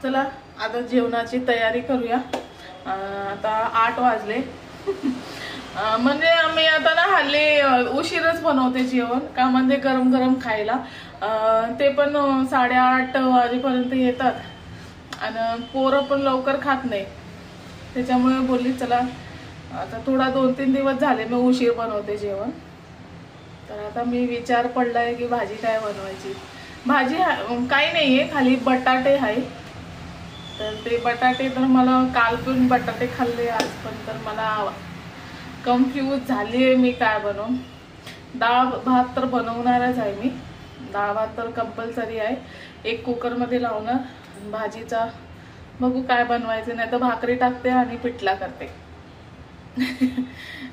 चला आता जेवणाची तयारी करूया। आता 8 वाजले। म्हणजे आम्ही आता ना हल्ली उशीरच बनवते जेवण, का म्हणजे गरम गरम खायला। ते पण 8:30 वाजेपर्यंत येतात आणि पोरं पण लवकर खात नाही, त्याच्यामुळे बोलली चला आता थोडा 2-3 दिवस झाले मी उशीर बनवते जेवण। तर आता मी विचार पडलाय की भाजी काय बनवायची। भाजी काही नाहीये, खाली बटाटे आहे। तर ते बटाटे तर मला काल पण बटाटे खाल्ले, आज पण, तर मला कन्फ्यूज झालीये मी काय बनवू। डाळ भात तर बनवणारच आहे मी, डाळ भात तर कंपल्सरी आहे। एक कुकर मध्ये लावणार, भाजीचा बघू काय बनवायचं, नाही तर भाकरी टाकते आणि पिठला करते।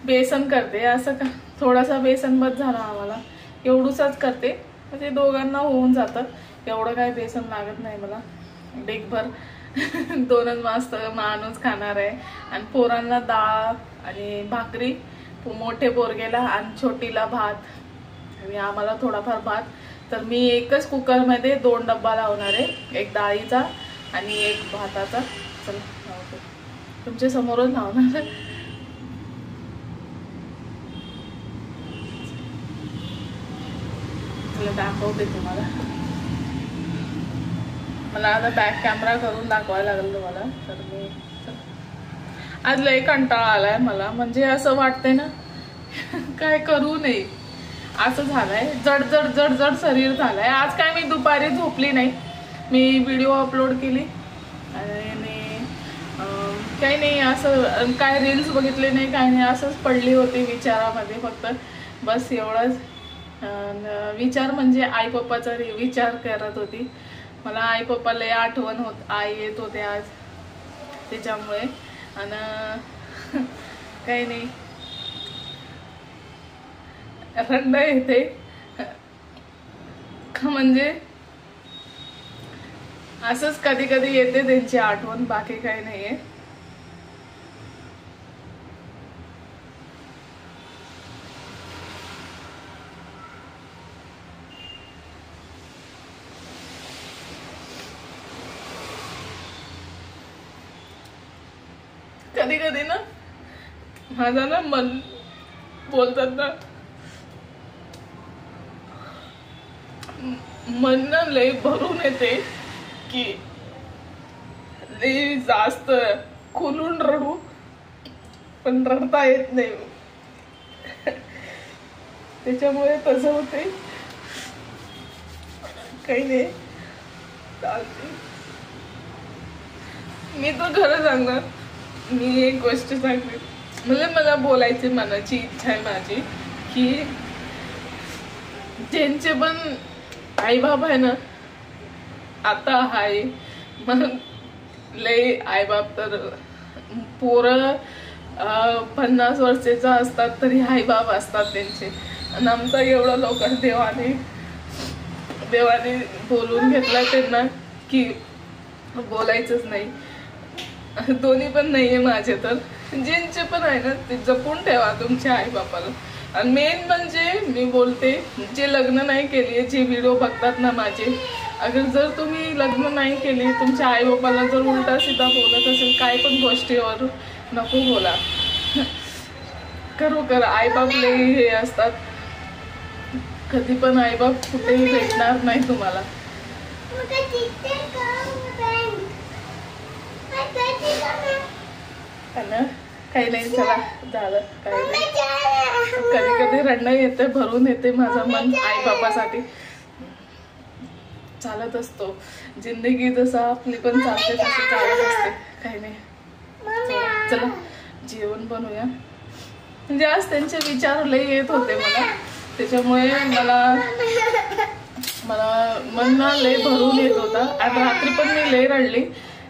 बेसन करते, असं का थोडासा बेसन बस झाला आम्हाला, एवढूसच करते म्हणजे दोघांना होऊन जातं। एवढं काय बेसन लागत नाही मला, डेगभर 2च मस्त माणूस खाणार आहे। आणि पोरांना डाळ आणि भाकरी, मोठे पोरगेला आणि छोटीला भात आणि आम्हाला थोडाफार भात। तर मी एकच कुकर मध्ये 2 डब्बा लावणार आहे, एक डाळीचा आणि एक भाताचा। चला तुमच्या समोरच लावणार, दाखवते तुम्हाला। मला आता बॅक कॅमेरा करून दाखवायला लागेल तुम्हाला। तर मी आज लय कंटाळा आलाय मला, म्हणजे असं वाटतंय ना काय करू नये असं झालंय। जड जड जड जड शरीर झालंय। आज काय मी दुपारी झोपली नाही, मी व्हिडिओ अपलोड केली आणि काही नाही, असं काय रील्स बघितले नाही, काय नाही, असंच पडली होती विचारामध्ये फक्त, बस एवढंच। विचार म्हणजे आई पप्पाचा विचार करत होती। मला आई पप्पा लय आठवण आई येत होते आज, त्याच्यामुळे। आणि काही नाही, रंग येते का म्हणजे असंच कधी कधी येते त्यांची आठवण, बाकी काही नाहीये। कधी कधी ना माझा ना मन बोलतात ना, मन ना लय भरून येते की लय जास्त खुलून रडू, पण रडता येत नाही, त्याच्यामुळे तसं होते। काही नाही, चालते। मी तर खरं सांगणार, मी एक गोष्ट सांगते, म्हणजे मला बोलायची मनाची इच्छा आहे माझी की ज्यांचे पण आई बाप आहे ना, आता आहे मग लय आई बाप तर पोरं 50 वर्षाचा असतात तरी आई बाप असतात त्यांचे। आणि आमचा एवढा लवकर देवाने बोलून घेतला त्यांना की बोलायचंच नाही। दोन्ही पण नाहीये माझे, तर ज्यांचे पण आहे ना ते जपून ठेवा तुमच्या आई बापाला। आणि मेन म्हणजे मी बोलते, जे लग्न नाही केली, जे व्हिडिओ बघतात ना माझे, अगर जर तुम्ही लग्न नाही केली, तुमच्या आई बापाला जर उलटा सीधा बोलत असेल काय पण गोष्टीवर, नको बोला। खरोखर आई बाप लय हे असतात, कधी पण आई बाप कुठेही भेटणार नाही तुम्हाला। काही नाही, चला झालं, काही नाही। कधी कधी रडणं येते, भरून येते माझं मन आई बापासाठी। चालत असतो जिंदगी, जसं आपली पण चालते तशी चालत असते, काही नाही। चला जेवण बनवूया। म्हणजे आज त्यांचे विचार लय येत होते मला, त्याच्यामुळे मला मन ना लय भरून येत होता। आणि रात्री पण मी लय रडली,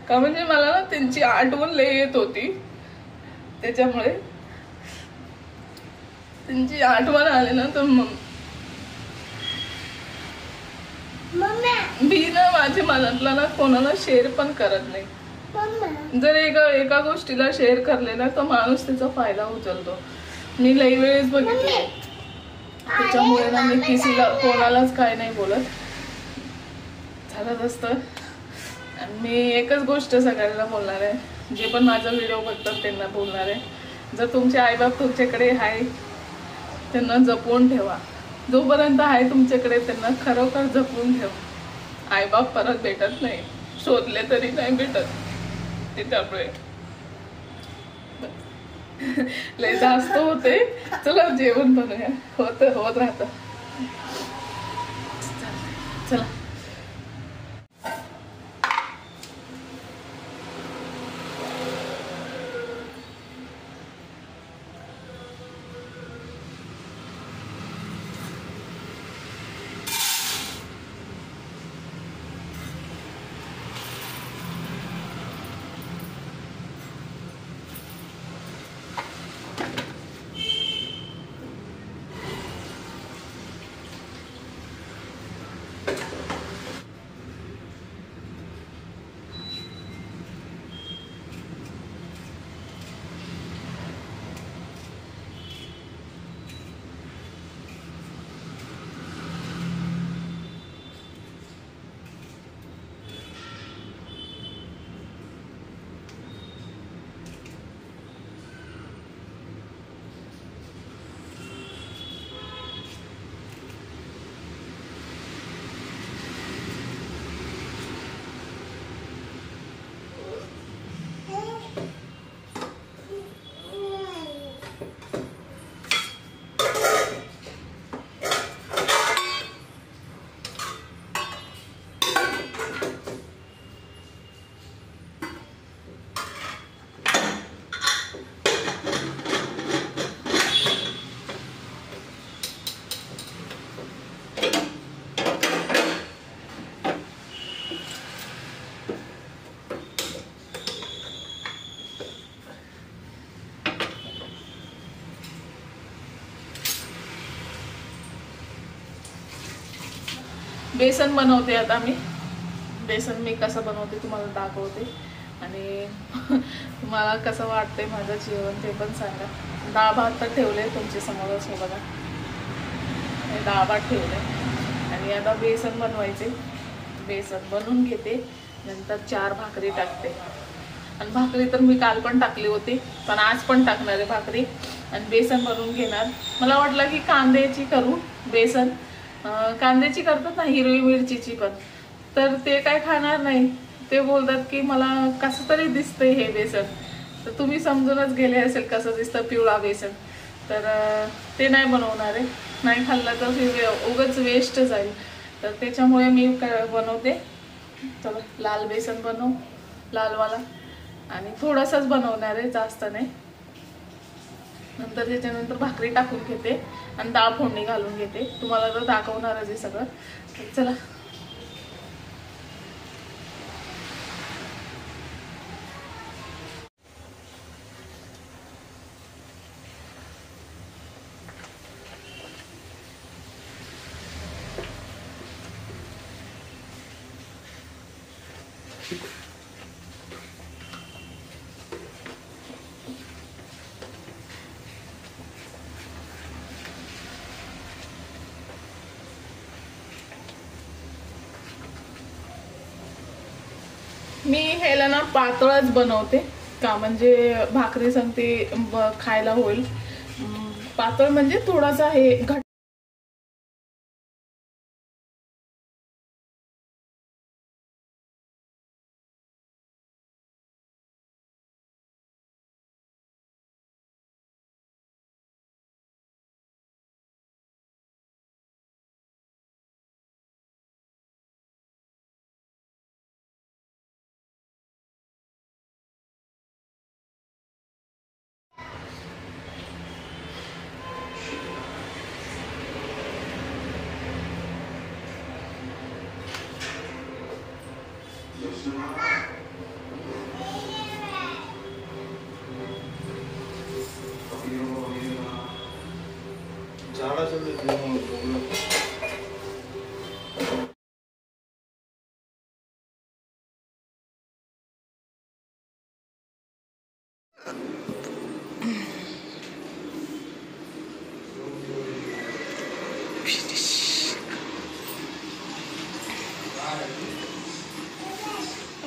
का म्हणजे मला ना त्यांची आठवण लय येत होती, त्याच्यामुळे त्यांची आठवण आली ना तर मी ना माझ्या मनातला ना कोणाला शेअर पण करत नाही। जर एका गोष्टीला शेअर करले ना तर माणूस त्याचा फायदा उचलतो। मी लई वेळेस बघितले, त्याच्यामुळे ना मी कोणालाच काय नाही बोलत, चालत असतं। आणि मी एकच गोष्ट सगळ्यांना बोलणार आहे, जे पण माझा व्हिडिओ बघतात त्यांना बोलणार आहे, जर तुमचे आईबाप तुमच्याकडे आहे त्यांना जपून ठेवा. जोपर्यंत आहे तुमच्याकडे त्यांना खरोखर जपून ठेवा. आईबाप परत भेटत नाही, शोधले तरी नाही भेटत. त्याच्यामुळे लय जास्त होते. चला जेवण बनवूया. होत राहतं. चला बेसन बनवते. आता मी बेसन कसं बनवते तुम्हाला दाखवते आणि तुम्हाला कसं वाटतंय माझं जेवण ते पण सांगा. डाळ भात तर ठेवले तुमच्या समोरच हे बघा, हे डाळ भात ठेवले आणि आता बेसन बनवायचे. बेसन बनवून घेते, नंतर 4 भाकरी टाकते. आणि भाकरी तर मी काल पण टाकली होती, पण आज पण टाकणार आहे भाकरी. आणि बेसन बनवून घेणार. मला वाटलं की कांद्याची करू बेसन, कांद्याची करतात ना, हिरवी मिरचीची पण, तर ते काय खाणार नाही. ते बोलतात की मला कसं तरी दिसतंय हे बेसन. तर तुम्ही समजूनच गेले असेल कसं दिसतं पिवळा बेसन. तर ते नाही बनवणार आहे. नाही खाल्लं तर उगाच वेस्ट जाईल. तर त्याच्यामुळे मी बनवते. चला लाल बेसन बनवू, लालवाला, आणि थोडासाच बनवणार आहे, जास्त नाही. नंतर त्याच्यानंतर भाकरी टाकून घेते आणि डाळ फोडणी घालून घेते. तुम्हाला तर दाखवणारच आहे सगळं. चला मी ह्याला ना पातळच बनवते का, म्हणजे भाकरी सांगते खायला होईल. पातळ म्हणजे थोडासा हे घट.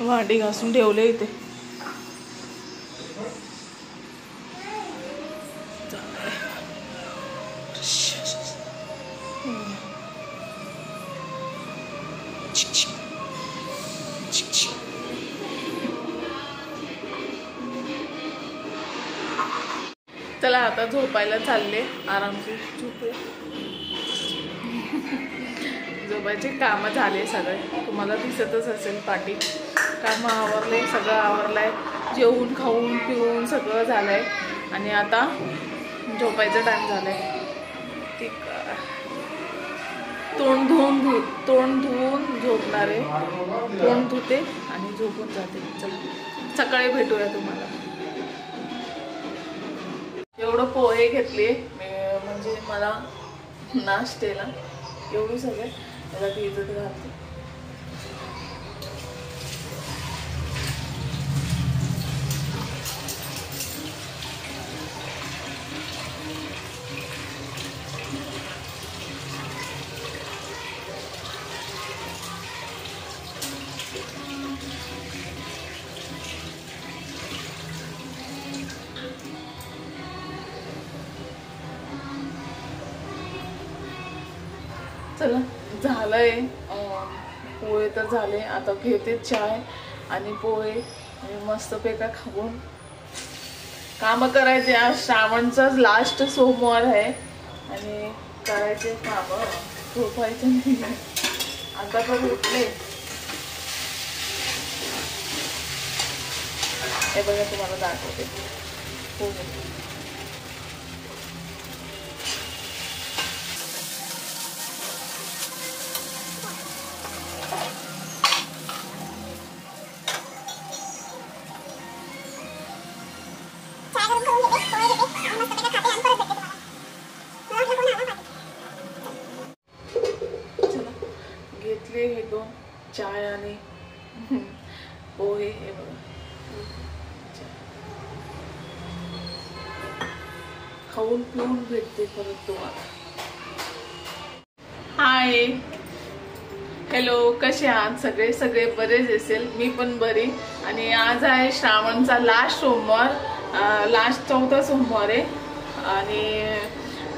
भांडी घासून ठेवले इथे. चला आता झोपायला चालले. आरामशीर झोपूया. झोपायचे काम झाले सगळे. तुम्हाला दिसतच असेल पाठी. काम आवरले, सगळं आवरलंय. जेवून खाऊन पिऊन सगळं झालंय आणि आता झोपायचा टाइम झालाय. ठीक. तोंड धुवून झोपणारे. तोंड धुते आणि झोपून जाते. चला सकाळी भेटूया तुम्हाला. एवढं पोहे घेतले म्हणजे मला नाश्त्याला. एवढी सगळे त्याला भिजत घालते. चला झालंय. पोहे तर झाले. आता घेते चाय आणि पोहे आणि मस्त पैका खाऊन काम करायचे. आज श्रावणचाच लास्ट सोमवार आहे आणि करायचे काम. झोपायचे नाही. आता पण उठले. हे बघा तुम्हाला दाखवते. पोहे घेतले. हे दोन चाय आणि पोहे. हे बघा खाऊन पिऊन भेटते परत तुम्हाला. हाय हॅलो, कसे आहात सगळे? सगळे बरेच असेल. मी पण बरी. आणि आज आहे श्रावणचा लास्ट सोमवार. लास्ट चौथा सोमवार आहे आणि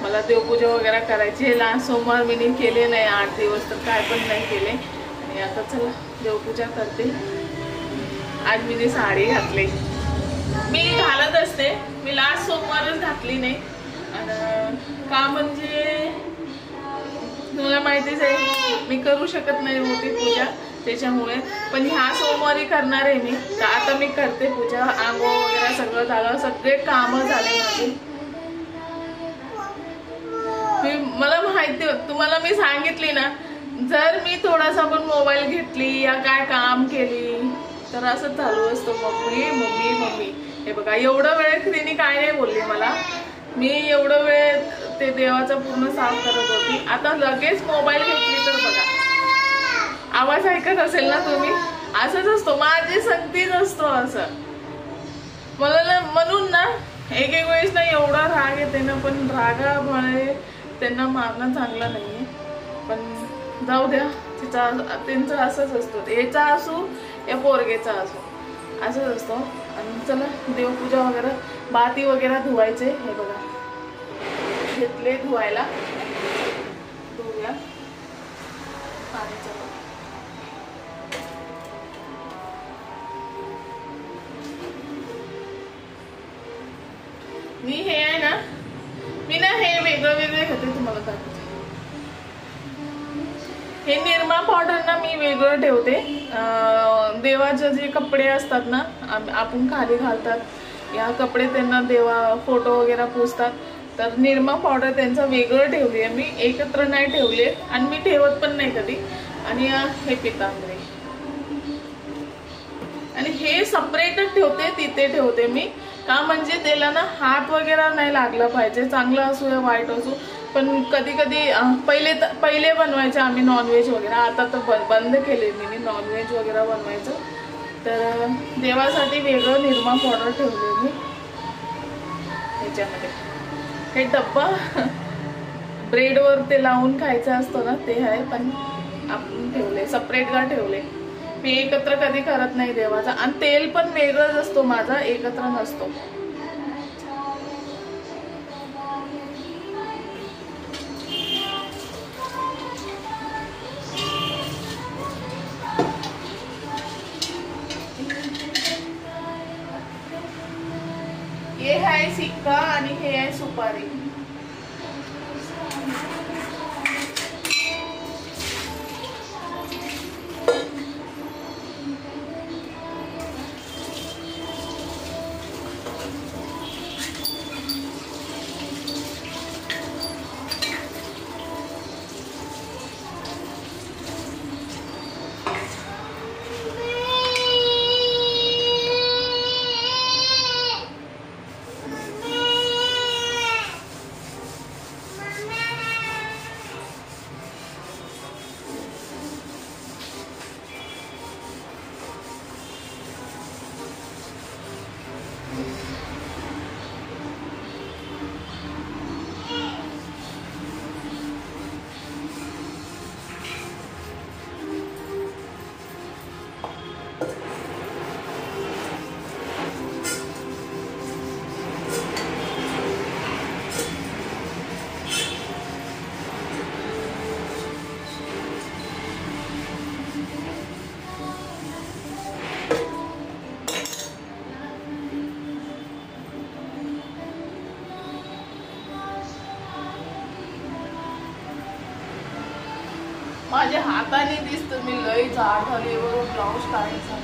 मला देवपूजा वगैरे करायची आहे. लास्ट सोमवार मी केले नाही. 8 दिवस तर काय पण नाही केले. आणि आता चला देवपूजा करते. आज मी साडी घातली. मी घालत असते. मी लास्ट सोमवारच घातली नाही. आणि का म्हणजे तुला माहितीच आहे मी करू शकत नाही होती पूजा त्याच्यामुळे. पण ह्या सोमवारी करणार आहे मी. तर आता मी करते पूजा. आंघोळ वगैरे सगळं झालं. सगळे कामं झाले माझे. मला माहिती तुम्हाला मी सांगितली ना, जर मी थोडासा पण मोबाईल घेतली या काय काम केली तर असं चालू असतं मम्मी मम्मी मम्मी. हे बघा एवढं वेळ तिने काय नाही बोलली मला. मी एवढं वेळ ते देवाचं पूर्ण साफ करत होती. आता लगेच मोबाईल घेतली तर बघा आवाज ऐकत असेल ना तुम्ही. असंच असतो. माझी संगतीच असतो असं. मला म्हणून ना एक वेळेस ना एवढा राग येते ना. पण रागामुळे त्यांना मारणं चांगलं नाहीये. पण जाऊ द्या. त्यांचं असंच असतो. याचा असो या पोरगेचा असो असंच असतो. आणि चला देवपूजा वगैरे बाती वगैरे धुवायचे. हे बघा घेतले धुवायला. धुवूया पाण्याचा. मी हे आहे ना, मी ना हे वेगळं वेगळे घेते. तुम्हाला दाखवते. हे निरमा पावडर ना मी वेगळं ठेवते. देवाचे जे कपडे असतात ना आपण खाली घालतात या कपडे त्यांना देवा फोटो वगैरे पुसतात. तर निरमा पावडर त्यांचं वेगळं ठेवली आहे मी. एकत्र नाही ठेवले आणि मी ठेवत पण नाही कधी. आणि हे पितांबरी आणि हे सेपरेटच ठेवते. तिथे ठेवते मी. का म्हणजे त्याला ना हात वगैरे नाही लागला पाहिजे. चांगलं असो या वाईट असो. पण कधी कधी पहिले बनवायचे आम्ही नॉनव्हेज वगैरे. आता तर बंद केले मी नॉनव्हेज वगैरे बनवायचं. तर देवासाठी वेगळं निरमा पावडर ठेवले मी ह्याच्यामध्ये. हे डब्बा ब्रेडवर ते लावून खायचं असतं ना ते आहे. पण आपण ठेवले सेपरेट का ठेवले. मी एकत्र कधी करत नाही देवाचा, आणि तेल पण वेगळंच असतो माझा, एकत्र नसतो. हे आहे सिक्का आणि हे आहे सुपारी. माझ्या हाताने दिसत मी लई जाड झाली व ब्लाऊज काढायचा.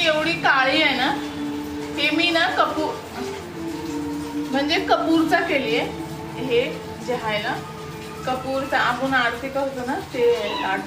एवढी काळी आहे ना, हे मी ना म्हणजे कपूरचा केली आहे. हे जे आहे ना कपूरचा, आपण आरती करतो ना ते ताट.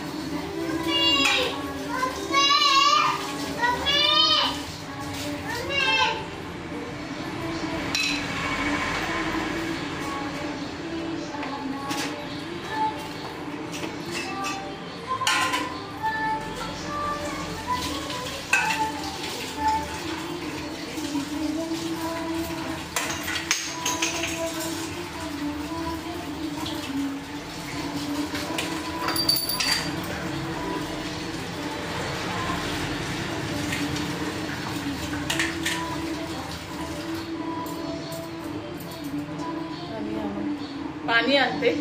पाणी आणते.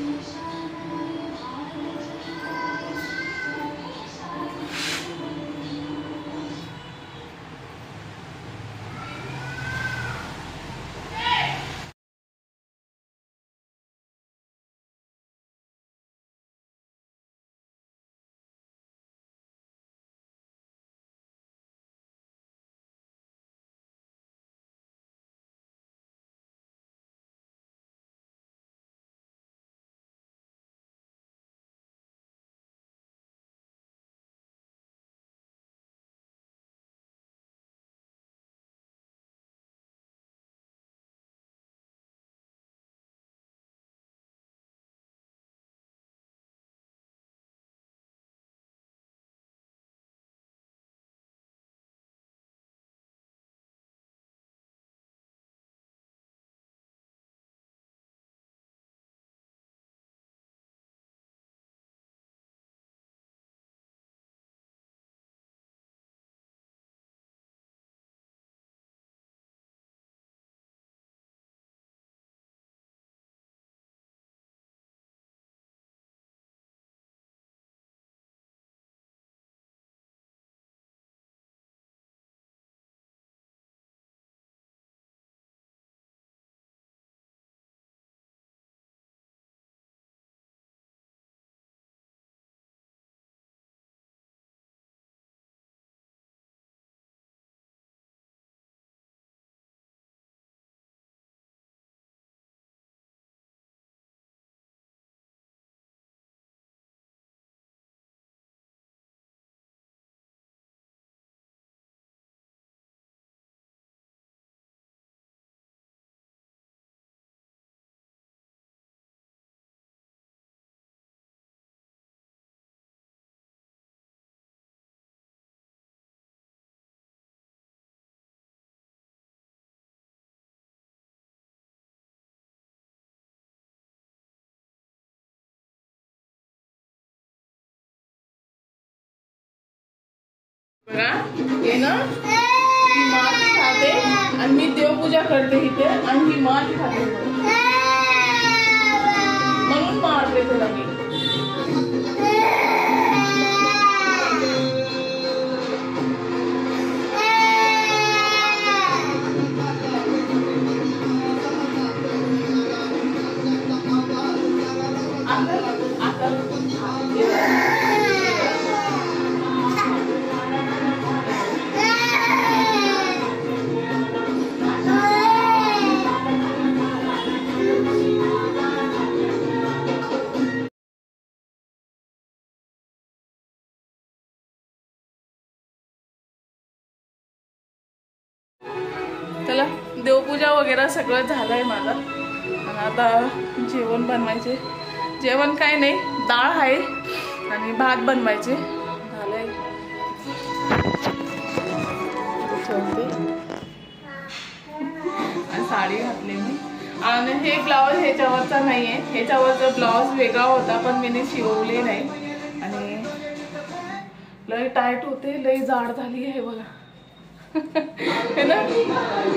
बघा हे ना माठ खाते आणि मी देवपूजा करते इथे आणि ही माठ खाते म्हणून मारते त्याला मी. चला देवपूजा वगैरे सगळं झालंय माझं आणि आता जेवण बनवायचे. जेवण काय नाही, डाळ आहे आणि भात बनवायचे झालंय. आणि साडी घातली मी आणि हे ब्लाऊज ह्याच्यावरचा नाही आहे, ह्याच्यावरचा ब्लाऊज वेगळा होता पण मी शिवले नाही आणि लय टाईट होते, लय जाड झाली आहे बघा. है ना,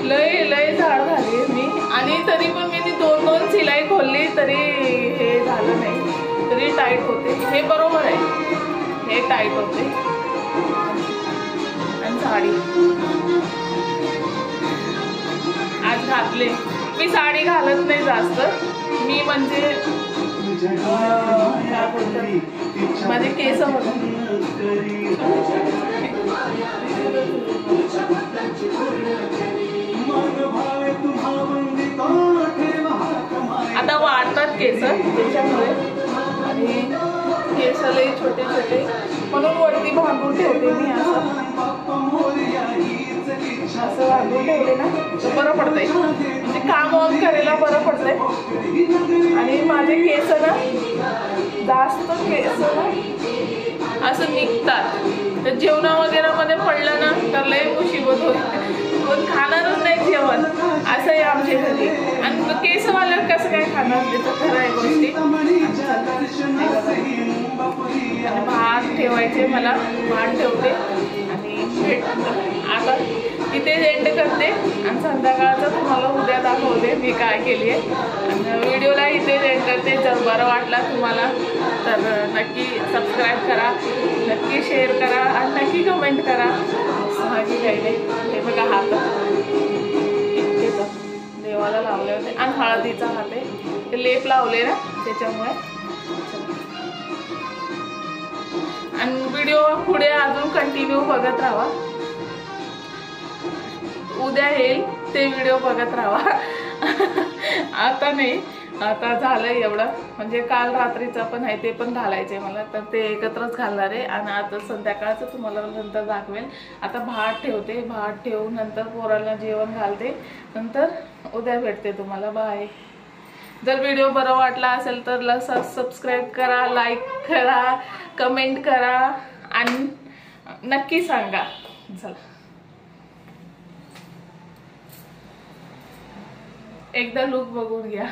लय लय झाड झाली मी आणि तरी पण मी 2-2 शिलाई खोलली तरी हे झालं नाही, तरी टाईट होते. हे बरोबर आहे, हे टाईट होते. आणि साडी आज घातले. मी साडी घालत नाही जास्त, मी म्हणजे माझे केस आता वाढतात केस त्याच्यामुळे आणि केस लई छोटे छोटे म्हणून वरती बांधून ठेवते मी. असं बांधून ठेवले ना तर बरं पडतंय, म्हणजे काम ऑन करायला बरं पडतंय. आणि माझे केस ना जास्त केस ना असं निघतात, तर जेवणा वगैरे मध्ये पडलं ना तर लय मुसीबत होते, पण खाणारच नाही जेवण असं आहे आमच्या घरी. आणि केसवाल्यावर कसं काय खाणार ते तर खरं आहे गोष्टी. आणि भात ठेवायचे, मला भात ठेवते आणि भेट आता इथेच एंड करते आणि संध्याकाळचं तुम्हाला उद्या दाखवते मी काय केली आहे. आणि व्हिडिओला इथेच एंड करते. जर बरं वाटला तुम्हाला तर नक्की सबस्क्राईब करा, नक्की शेअर करा आणि नक्की कमेंट करा. माझी काही नाही, हे बघा हात इतकेच देवाला लावले होते आणि हळदीचा हात आहे, ते लेप लावले ना त्याच्यामुळे. आणि व्हिडिओ पुढे अजून कंटिन्यू बघत राहा, उद्या येईल ते व्हिडिओ बघत राहा. आता नाही, आता झालंय एवढं, म्हणजे काल रात्रीचा पण आहे ते पण घालायचे मला, तर ते एकत्रच घालणार आहे. आणि आता संध्याकाळचं तुम्हाला नंतर दाखवेल. आता भात ठेवते, भात ठेवून नंतर पोराला जेवण घालते, नंतर उद्या भेटते तुम्हाला. बाय. जर व्हिडिओ बरं वाटला असेल तर सबस्क्राईब करा, लाईक करा, कमेंट करा आणि नक्की सांगा. चला एकदा लुक बघून घ्या.